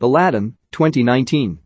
Aladdin, 2019.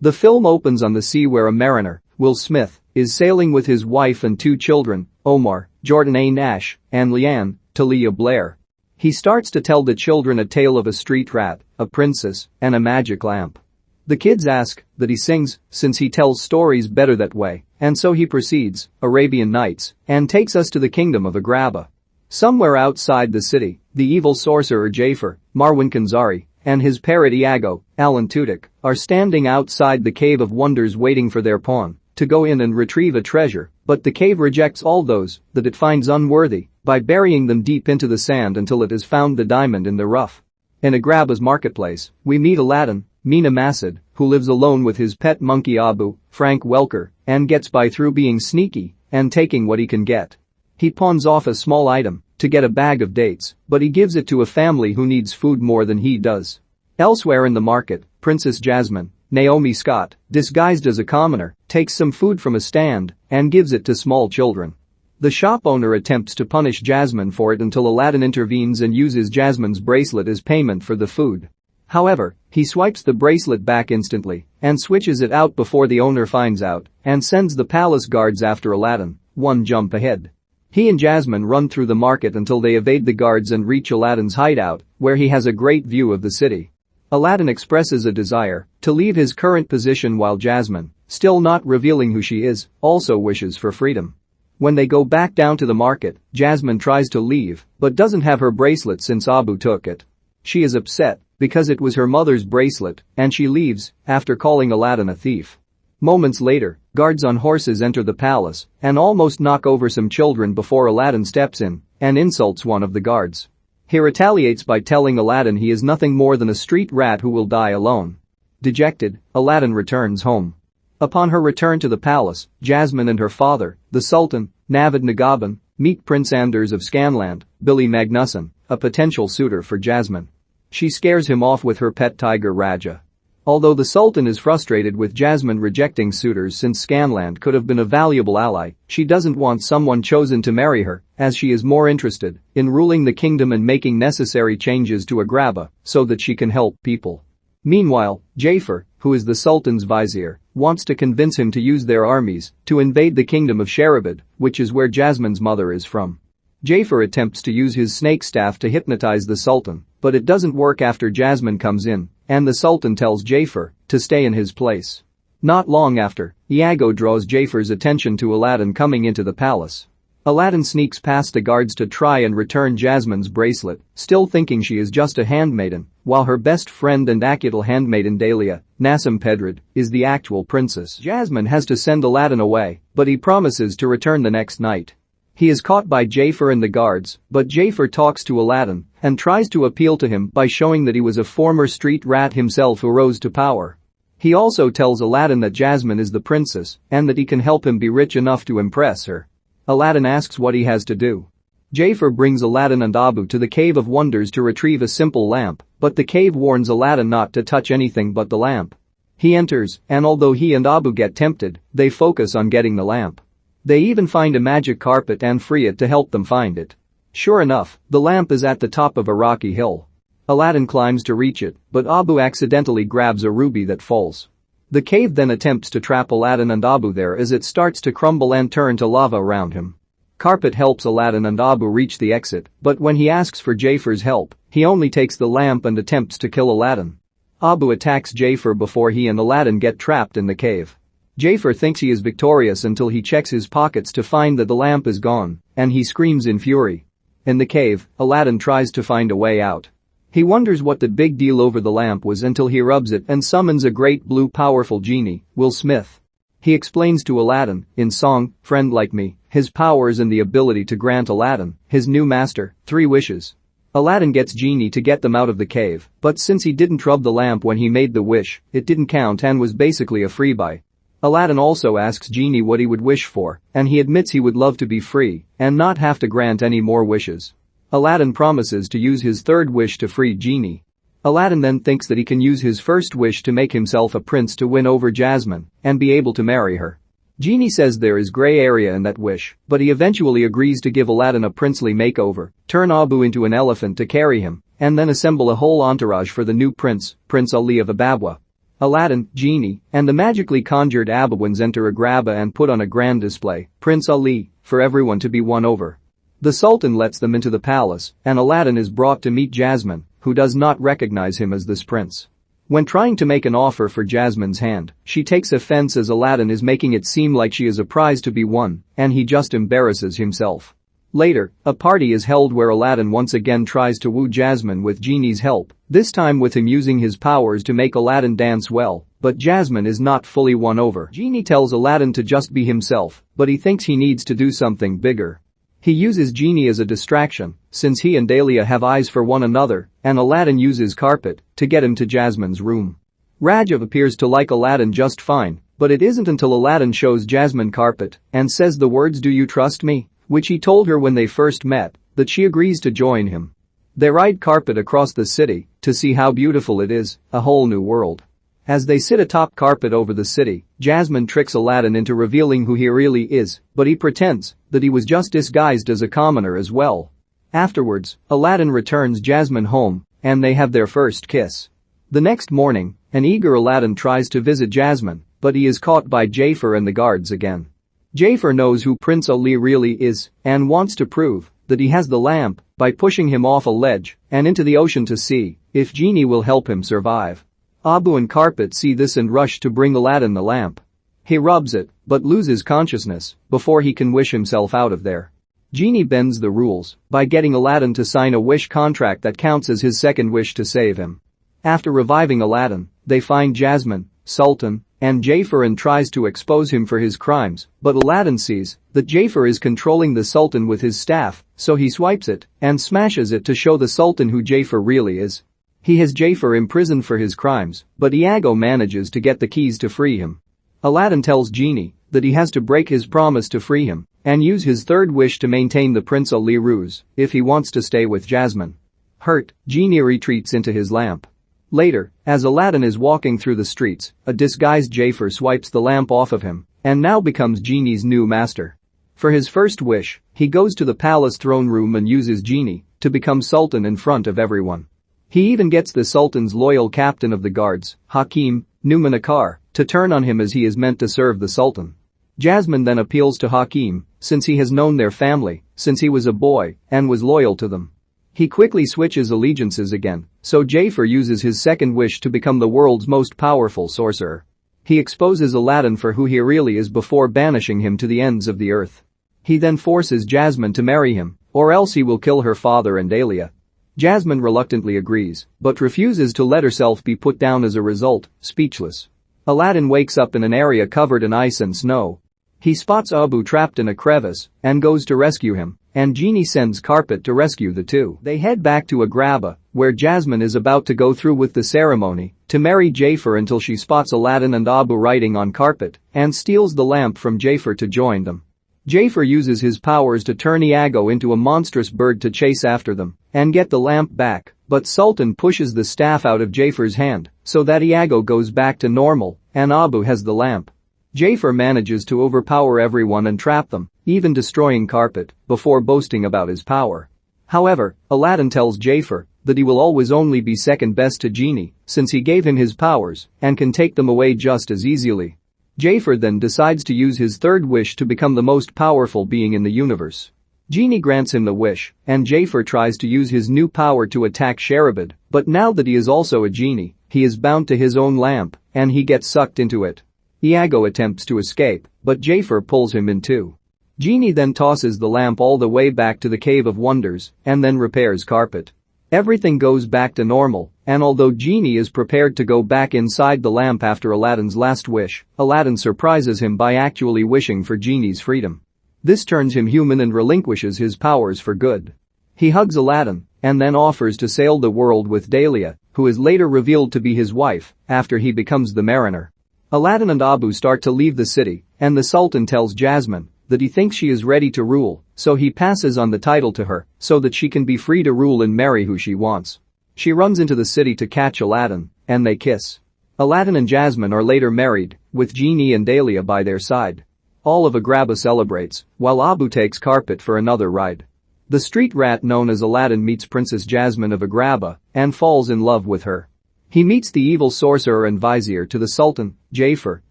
The film opens on the sea where a mariner, Will Smith, is sailing with his wife and two children, Omar, Jordan A. Nash, and Leanne, Talia Blair. He starts to tell the children a tale of a street rat, a princess, and a magic lamp. The kids ask that he sings, since he tells stories better that way, and so he proceeds, Arabian Nights, and takes us to the kingdom of Agrabah. Somewhere outside the city, the evil sorcerer Jafar, Marwan Khanzari, and his parrot Iago, Alan Tudyk, are standing outside the Cave of Wonders waiting for their pawn to go in and retrieve a treasure, but the cave rejects all those that it finds unworthy by burying them deep into the sand until it has found the diamond in the rough. In Agrabah's marketplace, we meet Aladdin, Mina Masad, who lives alone with his pet monkey Abu, Frank Welker, and gets by through being sneaky and taking what he can get. He pawns off a small item to get a bag of dates, but he gives it to a family who needs food more than he does. Elsewhere in the market, Princess Jasmine, Naomi Scott, disguised as a commoner, takes some food from a stand and gives it to small children. The shop owner attempts to punish Jasmine for it until Aladdin intervenes and uses Jasmine's bracelet as payment for the food. However, he swipes the bracelet back instantly and switches it out before the owner finds out and sends the palace guards after Aladdin, one jump ahead. He and Jasmine run through the market until they evade the guards and reach Aladdin's hideout, where he has a great view of the city. Aladdin expresses a desire to leave his current position while Jasmine, still not revealing who she is, also wishes for freedom. When they go back down to the market, Jasmine tries to leave but doesn't have her bracelet since Abu took it. She is upset because it was her mother's bracelet and she leaves after calling Aladdin a thief. Moments later, guards on horses enter the palace and almost knock over some children before Aladdin steps in and insults one of the guards. He retaliates by telling Aladdin he is nothing more than a street rat who will die alone. Dejected, Aladdin returns home. Upon her return to the palace, Jasmine and her father, the Sultan, Navid Nagaban, meet Prince Anders of Scanland, Billy Magnuson, a potential suitor for Jasmine. She scares him off with her pet tiger Raja. Although the Sultan is frustrated with Jasmine rejecting suitors since Scanland could have been a valuable ally, she doesn't want someone chosen to marry her, as she is more interested in ruling the kingdom and making necessary changes to Agrabah so that she can help people. Meanwhile, Jafar, who is the Sultan's vizier, wants to convince him to use their armies to invade the kingdom of Sherabad, which is where Jasmine's mother is from. Jafar attempts to use his snake staff to hypnotize the Sultan, but it doesn't work after Jasmine comes in, and the Sultan tells Jafar to stay in his place. Not long after, Iago draws Jafar's attention to Aladdin coming into the palace. Aladdin sneaks past the guards to try and return Jasmine's bracelet, still thinking she is just a handmaiden, while her best friend and Akital handmaiden Dahlia, Nassim Pedrad, is the actual princess. Jasmine has to send Aladdin away, but he promises to return the next night. He is caught by Jafar and the guards, but Jafar talks to Aladdin and tries to appeal to him by showing that he was a former street rat himself who rose to power. He also tells Aladdin that Jasmine is the princess and that he can help him be rich enough to impress her. Aladdin asks what he has to do. Jafar brings Aladdin and Abu to the Cave of Wonders to retrieve a simple lamp, but the cave warns Aladdin not to touch anything but the lamp. He enters, and although he and Abu get tempted, they focus on getting the lamp. They even find a magic carpet and free it to help them find it. Sure enough, the lamp is at the top of a rocky hill. Aladdin climbs to reach it, but Abu accidentally grabs a ruby that falls. The cave then attempts to trap Aladdin and Abu there as it starts to crumble and turn to lava around him. Carpet helps Aladdin and Abu reach the exit, but when he asks for Jafar's help, he only takes the lamp and attempts to kill Aladdin. Abu attacks Jafar before he and Aladdin get trapped in the cave. Jafar thinks he is victorious until he checks his pockets to find that the lamp is gone, and he screams in fury. In the cave, Aladdin tries to find a way out. He wonders what the big deal over the lamp was until he rubs it and summons a great blue powerful genie, Will Smith. He explains to Aladdin, in song, "Friend Like Me," his powers and the ability to grant Aladdin, his new master, 3 wishes. Aladdin gets Genie to get them out of the cave, but since he didn't rub the lamp when he made the wish, it didn't count and was basically a freebie. Aladdin also asks Genie what he would wish for, and he admits he would love to be free and not have to grant any more wishes. Aladdin promises to use his 3rd wish to free Genie. Aladdin then thinks that he can use his first wish to make himself a prince to win over Jasmine and be able to marry her. Genie says there is gray area in that wish, but he eventually agrees to give Aladdin a princely makeover, turn Abu into an elephant to carry him, and then assemble a whole entourage for the new prince, Prince Ali of Ababwa. Aladdin, Genie, and the magically conjured Abawans enter Agrabah and put on a grand display, Prince Ali, for everyone to be won over. The Sultan lets them into the palace, and Aladdin is brought to meet Jasmine, who does not recognize him as this prince. When trying to make an offer for Jasmine's hand, she takes offense as Aladdin is making it seem like she is a prize to be won, and he just embarrasses himself. Later, a party is held where Aladdin once again tries to woo Jasmine with Genie's help, this time with him using his powers to make Aladdin dance well, but Jasmine is not fully won over. Genie tells Aladdin to just be himself, but he thinks he needs to do something bigger. He uses Genie as a distraction, since he and Dahlia have eyes for one another, and Aladdin uses carpet to get him to Jasmine's room. Rajab appears to like Aladdin just fine, but it isn't until Aladdin shows Jasmine carpet and says the words "Do you trust me?" which he told her when they first met, that she agrees to join him. They ride carpet across the city to see how beautiful it is, a whole new world. As they sit atop carpet over the city, Jasmine tricks Aladdin into revealing who he really is, but he pretends that he was just disguised as a commoner as well. Afterwards, Aladdin returns Jasmine home, and they have their first kiss. The next morning, an eager Aladdin tries to visit Jasmine, but he is caught by Jafar and the guards again. Jafar knows who Prince Ali really is and wants to prove that he has the lamp by pushing him off a ledge and into the ocean to see if Genie will help him survive. Abu and Carpet see this and rush to bring Aladdin the lamp. He rubs it, but loses consciousness before he can wish himself out of there. Genie bends the rules by getting Aladdin to sign a wish contract that counts as his second wish to save him. After reviving Aladdin, they find Jasmine, Sultan, and Jafar and tries to expose him for his crimes, but Aladdin sees that Jafar is controlling the Sultan with his staff, so he swipes it and smashes it to show the Sultan who Jafar really is. He has Jafar imprisoned for his crimes, but Iago manages to get the keys to free him. Aladdin tells Genie that he has to break his promise to free him and use his third wish to maintain the Prince Ali ruse if he wants to stay with Jasmine. Hurt, Genie retreats into his lamp. Later, as Aladdin is walking through the streets, a disguised Jafar swipes the lamp off of him and now becomes Genie's new master. For his first wish, he goes to the palace throne room and uses Genie to become Sultan in front of everyone. He even gets the Sultan's loyal captain of the guards, Hakim, Numanakar, to turn on him as he is meant to serve the Sultan. Jasmine then appeals to Hakim, since he has known their family since he was a boy and was loyal to them. He quickly switches allegiances again, so Jafar uses his second wish to become the world's most powerful sorcerer. He exposes Aladdin for who he really is before banishing him to the ends of the earth. He then forces Jasmine to marry him, or else he will kill her father and Dahlia. Jasmine reluctantly agrees, but refuses to let herself be put down as a result, speechless. Aladdin wakes up in an area covered in ice and snow. He spots Abu trapped in a crevice and goes to rescue him, and Genie sends Carpet to rescue the two. They head back to Agrabah, where Jasmine is about to go through with the ceremony to marry Jafar until she spots Aladdin and Abu riding on Carpet and steals the lamp from Jafar to join them. Jafar uses his powers to turn Iago into a monstrous bird to chase after them and get the lamp back, but Sultan pushes the staff out of Jafar's hand so that Iago goes back to normal and Abu has the lamp. Jafar manages to overpower everyone and trap them, even destroying Carpet, before boasting about his power. However, Aladdin tells Jafar that he will always only be second best to Genie since he gave him his powers and can take them away just as easily. Jafar then decides to use his third wish to become the most powerful being in the universe. Genie grants him the wish, and Jafar tries to use his new power to attack Sharabad, but now that he is also a genie, he is bound to his own lamp, and he gets sucked into it. Iago attempts to escape, but Jafar pulls him in too. Genie then tosses the lamp all the way back to the Cave of Wonders and then repairs Carpet. Everything goes back to normal, and although Genie is prepared to go back inside the lamp after Aladdin's last wish, Aladdin surprises him by actually wishing for Genie's freedom. This turns him human and relinquishes his powers for good. He hugs Aladdin and then offers to sail the world with Dahlia, who is later revealed to be his wife after he becomes the mariner. Aladdin and Abu start to leave the city, and the Sultan tells Jasmine that he thinks she is ready to rule, so he passes on the title to her so that she can be free to rule and marry who she wants. She runs into the city to catch Aladdin, and they kiss. Aladdin and Jasmine are later married, with Genie and Dahlia by their side. All of Agrabah celebrates, while Abu takes Carpet for another ride. The street rat known as Aladdin meets Princess Jasmine of Agrabah and falls in love with her. He meets the evil sorcerer and vizier to the Sultan, Jafar,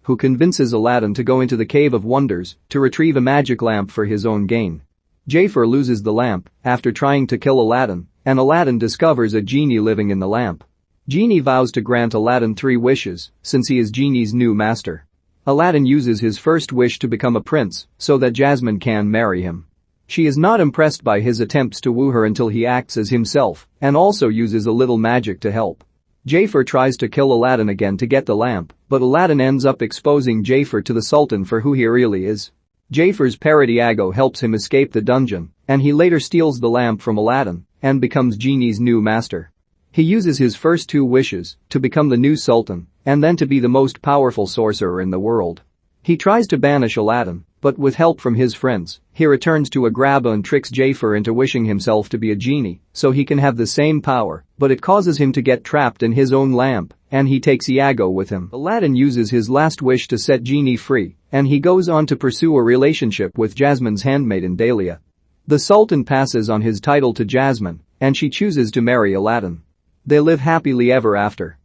who convinces Aladdin to go into the Cave of Wonders to retrieve a magic lamp for his own gain. Jafar loses the lamp after trying to kill Aladdin, and Aladdin discovers a genie living in the lamp. Genie vows to grant Aladdin 3 wishes since he is Genie's new master. Aladdin uses his first wish to become a prince so that Jasmine can marry him. She is not impressed by his attempts to woo her until he acts as himself and also uses a little magic to help. Jafar tries to kill Aladdin again to get the lamp, but Aladdin ends up exposing Jafar to the Sultan for who he really is. Jafar's parrot Iago helps him escape the dungeon, and he later steals the lamp from Aladdin and becomes Genie's new master. He uses his first 2 wishes to become the new Sultan and then to be the most powerful sorcerer in the world. He tries to banish Aladdin, but with help from his friends, he returns to Agrabah and tricks Jafar into wishing himself to be a genie so he can have the same power, but it causes him to get trapped in his own lamp, and he takes Iago with him. Aladdin uses his last wish to set Genie free, and he goes on to pursue a relationship with Jasmine's handmaiden Dahlia. The Sultan passes on his title to Jasmine, and she chooses to marry Aladdin. They live happily ever after.